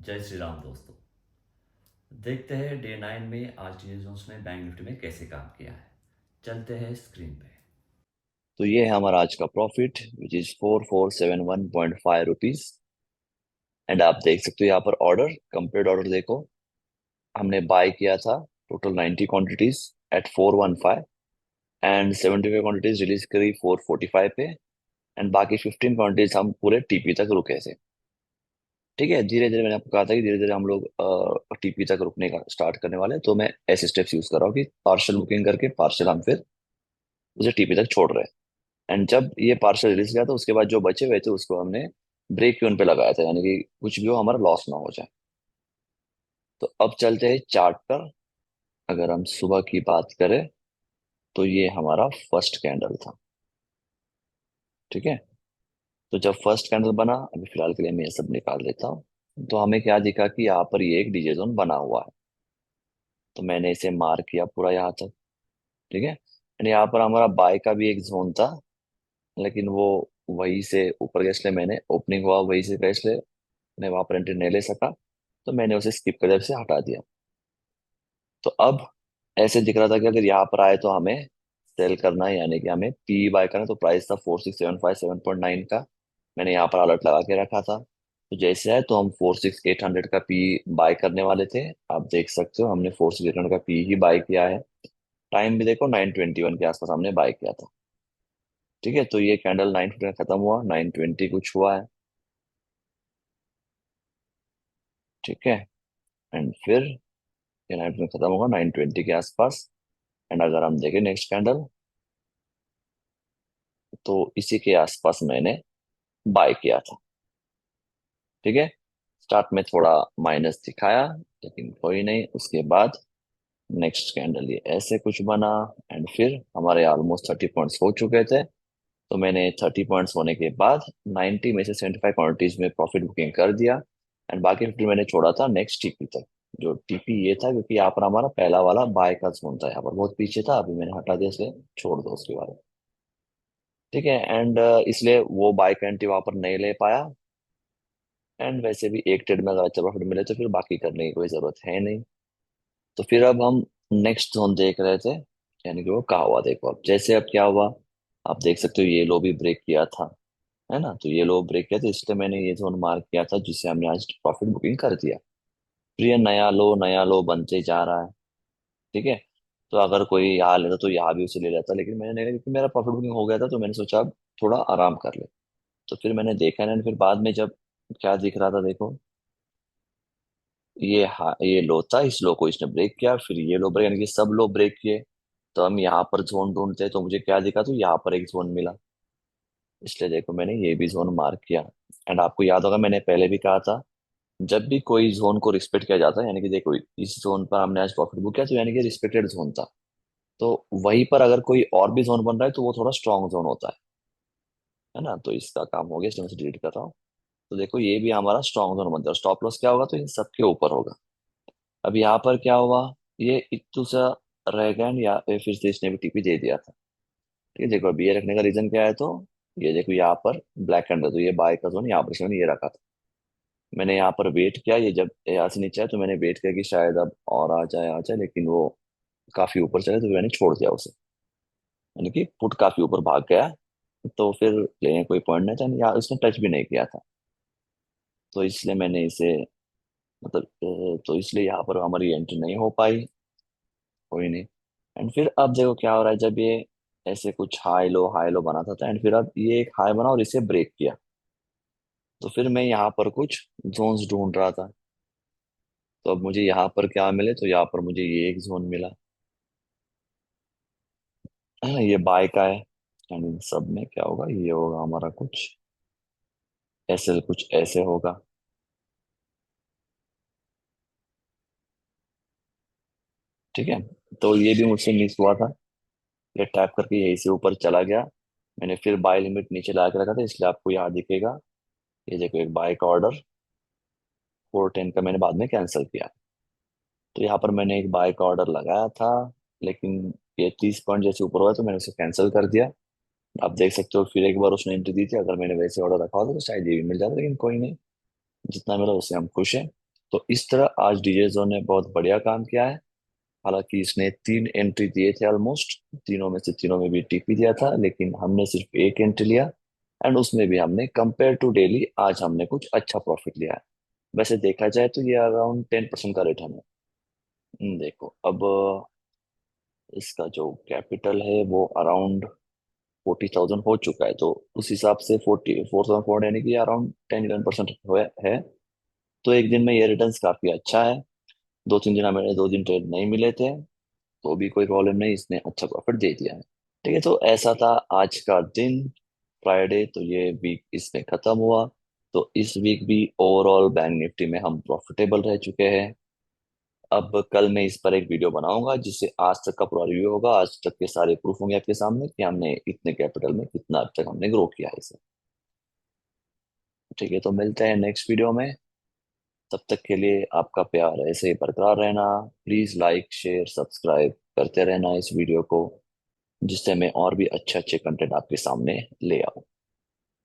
जय श्री राम दोस्तों। देखते हैं डे 9 में आज डी जोन्स ने बैंक निफ्टी में कैसे काम किया है। चलते हैं स्क्रीन पे। तो ये है हमारा आज का profit which is 4471.5 rupees. And आप देख सकते हो यहाँ पर ऑर्डर कंप्लीट ऑर्डर देखो। हमने बाय किया था total 90 quantities at 415 and 75 quantities release करी 445 पे। एंड बाकी 15 क्वांटिटीज हम पूरे टीपी तक रुके थे। ठीक है, धीरे धीरे मैंने आपको कहा था कि धीरे धीरे हम लोग टीपी तक रुकने का स्टार्ट करने वाले हैं। तो मैं ऐसे स्टेप्स यूज कर रहा हूँ कि पार्शियल बुकिंग करके पार्शियल हम फिर उसे टीपी तक छोड़ रहे हैं। एंड जब ये पार्सल रिलीज किया तो उसके बाद जो बचे हुए थे उसको हमने ब्रेक इवन पे लगाया था, यानी कि कुछ भी हो हमारा लॉस ना हो जाए। तो अब चलते हैं चार्ट पर। अगर हम सुबह की बात करें तो ये हमारा फर्स्ट कैंडल था। ठीक है, तो जब फर्स्ट कैंडल बना, अभी फिलहाल के लिए मैं ये सब निकाल देता हूँ, तो हमें क्या दिखा कि यहाँ पर ये एक डीजे जोन बना हुआ है। तो मैंने इसे मार्क किया पूरा यहाँ तक। ठीक है, एंड यहाँ पर हमारा बाय का भी एक जोन था, लेकिन वो वहीं से ऊपर गया, इसलिए मैंने ओपनिंग हुआ वहीं से गया, इसलिए मैं वहां पर एंट्री नहीं ले सका। तो मैंने उसे स्किप कर से हटा दिया। तो अब ऐसे दिख रहा था कि अगर यहाँ पर आए तो हमें सेल करना है, यानी कि हमें पी बाय करना है। तो प्राइस था 4675 7.9 का। मैंने यहाँ पर अलर्ट लगा के रखा था। तो जैसे आए तो हम 46800 का पी बाय करने वाले थे। आप देख सकते हो हमने 4600 का पी ही बाय किया है। टाइम भी देखो 921 के आसपास हमने बाय किया था। ठीक है, तो ये कैंडल 950 में खत्म हुआ, 920 कुछ हुआ है। ठीक है, एंड फिर ये 9 में खत्म होगा 920 के आसपास। एंड अगर हम देखें नेक्स्ट कैंडल, तो इसी के आसपास मैंने बाय किया था। ठीक है, स्टार्ट में थोड़ा माइनस दिखाया, लेकिन कोई नहीं। उसके बाद नेक्स्ट कैंडल ये ऐसे कुछ बना। एंड फिर हमारे ऑलमोस्ट 30 पॉइंट्स हो चुके थे। तो मैंने 30 पॉइंट्स होने के बाद 90 में से 75 क्वांटिटीज में प्रॉफिट बुकिंग कर दिया। एंड बाकी 50 मैंने छोड़ा था नेक्स्ट टीपी तक। जो टीपी ये था क्योंकि यहाँ पर हमारा पहला वाला बाय का जोन था, यहाँ पर बहुत पीछे था, अभी मैंने हटा दिया, इसलिए छोड़ दो उसके बारे में। ठीक है, एंड इसलिए वो बाय का एंट्री वहां पर नहीं ले पाया। एंड वैसे भी एक ट्रेड में अगर अच्छा प्रॉफिट मिले तो फिर बाकी करने की कोई जरूरत है नहीं। तो फिर अब हम नेक्स्ट जोन देख रहे थे, यानी कि वो कहा हुआ देखो। अब जैसे अब क्या हुआ, आप देख सकते हो ये लो भी ब्रेक किया था, है ना। तो ये लो ब्रेक किया, तो इसलिए मैंने ये जोन मार्क किया था जिसे हमने आज प्रॉफिट बुकिंग कर दिया। फिर ये नया लो बनते जा रहा है। ठीक है, तो अगर कोई यहाँ लेता तो यहाँ भी उसे ले लेता, लेकिन मैंने नहीं लिया, क्योंकि मेरा प्रॉफिट बुकिंग हो गया था। तो मैंने सोचा अब थोड़ा आराम कर ले। तो फिर मैंने देखा ना, फिर बाद में जब क्या दिख रहा था देखो, ये लो था, इस लो को इसने ब्रेक किया, फिर ये लो ब्रेक, यानी कि सब लो ब्रेक किए। तो हम यहाँ पर जोन ढूंढते, तो मुझे क्या दिखा, तो यहाँ पर एक जोन मिला। इसलिए देखो मैंने ये भी जोन मार्क किया। एंड आपको याद होगा मैंने पहले भी कहा था, जब भी कोई जोन को रिस्पेक्ट किया जाता है, यानी कि देखो इस जोन पर हमने आज प्रॉफिट बुक किया, तो यानी कि रिस्पेक्टेड जोन था। तो वहीं पर अगर कोई और भी जोन बन रहा है तो वो थोड़ा स्ट्रॉन्ग जोन होता है ना। तो इसका काम हो गया, इसलिए मैं इसे डिलीट कर रहा हूँ। तो देखो ये भी हमारा स्ट्रॉन्ग जोन बनता है। स्टॉप लॉस क्या होगा, तो इन सबके ऊपर होगा। अब यहाँ पर क्या हुआ, ये इतू सा रह गया या फिर से इसने भी टीपी दे दिया था। ठीक है, देखो अभी ये रखने का रीजन क्या है, तो ये देखो यहाँ पर ब्लैक कैंडल, तो ये बाय का जोन यहाँ पर इसने ये रखा था। मैंने यहाँ पर वेट किया, ये जब यहाँ से नीचे आया तो मैंने वेट किया कि शायद अब और आ जाए, लेकिन वो काफी ऊपर चले, तो मैंने छोड़ दिया उसे। यानी कि पुट काफी ऊपर भाग गया, तो फिर लेने कोई पॉइंट नहीं था, यहाँ उसने टच भी नहीं किया था। तो इसलिए मैंने इसे मतलब तो इसलिए यहाँ पर हमारी एंट्री नहीं हो पाई। कोई नहीं। एंड फिर अब देखो क्या हो रहा है, जब ये ऐसे कुछ हाई लो बना था, एंड फिर अब ये एक हाई बना और इसे ब्रेक किया। तो फिर मैं यहाँ पर कुछ जोन्स ढूंढ रहा था। तो अब मुझे यहाँ पर क्या मिले, तो यहाँ पर मुझे ये एक जोन मिला, है ना, ये बाय का है। एंड इन सब में क्या होगा, ये होगा हमारा कुछ ऐसे, कुछ ऐसे होगा। ठीक है, तो ये भी मुझसे मिस हुआ था। ये टैप करके यहीं से ऊपर चला गया। मैंने फिर बाय लिमिट नीचे ला के रखा था, इसलिए आपको यहाँ दिखेगा। ये देखो एक बाय का ऑर्डर 410 का मैंने बाद में कैंसिल किया। तो यहाँ पर मैंने एक बाय का ऑर्डर लगाया था, लेकिन ये 30 पॉइंट जैसे ऊपर हुआ तो मैंने उसे कैंसिल कर दिया। आप देख सकते हो फिर एक बार उसने एंट्री दी थी, अगर मैंने वैसे ऑर्डर रखा होता तो शायद ये भी मिल जाता, लेकिन कोई नहीं, जितना मिला उससे हम खुश हैं। तो इस तरह आज डीजेजो ने बहुत बढ़िया काम किया है। हालांकि इसने 3 एंट्री दिए थे ऑलमोस्ट, तीनों में से तीनों में भी टीपी दिया था, लेकिन हमने सिर्फ एक एंट्री लिया। एंड उसमें भी हमने कंपेयर टू डेली आज हमने कुछ अच्छा प्रॉफिट लिया है। वैसे देखा जाए तो ये अराउंड 10% का रिटर्न है। देखो अब इसका जो कैपिटल है वो अराउंड 40,000 हो चुका है, तो उस हिसाब से 44,400 यानी कि अराउंड 10-11% है। तो एक दिन में ये रिटर्न काफी अच्छा है। 2-3 दिन हमें 2 दिन ट्रेड नहीं मिले थे, तो भी कोई प्रॉब्लम नहीं, इसने अच्छा प्रॉफिट दे दिया है। ठीक है, तो ऐसा था आज का दिन, फ्राइडे। तो ये वीक इसमें खत्म हुआ। तो इस वीक भी ओवरऑल बैंक निफ्टी में हम प्रॉफिटेबल रह चुके हैं। अब कल मैं इस पर एक वीडियो बनाऊंगा जिससे आज तक का पूरा रिव्यू होगा, आज तक के सारे प्रूफ होंगे आपके सामने कि हमने इतने कैपिटल में कितना अब तक हमने ग्रो किया है इसे। ठीक है, तो मिलते हैं नेक्स्ट वीडियो में। तब तक के लिए आपका प्यार ऐसे ही बरकरार रहना। प्लीज लाइक शेयर सब्सक्राइब करते रहना इस वीडियो को, जिससे मैं और भी अच्छे अच्छे कंटेंट आपके सामने ले आऊं।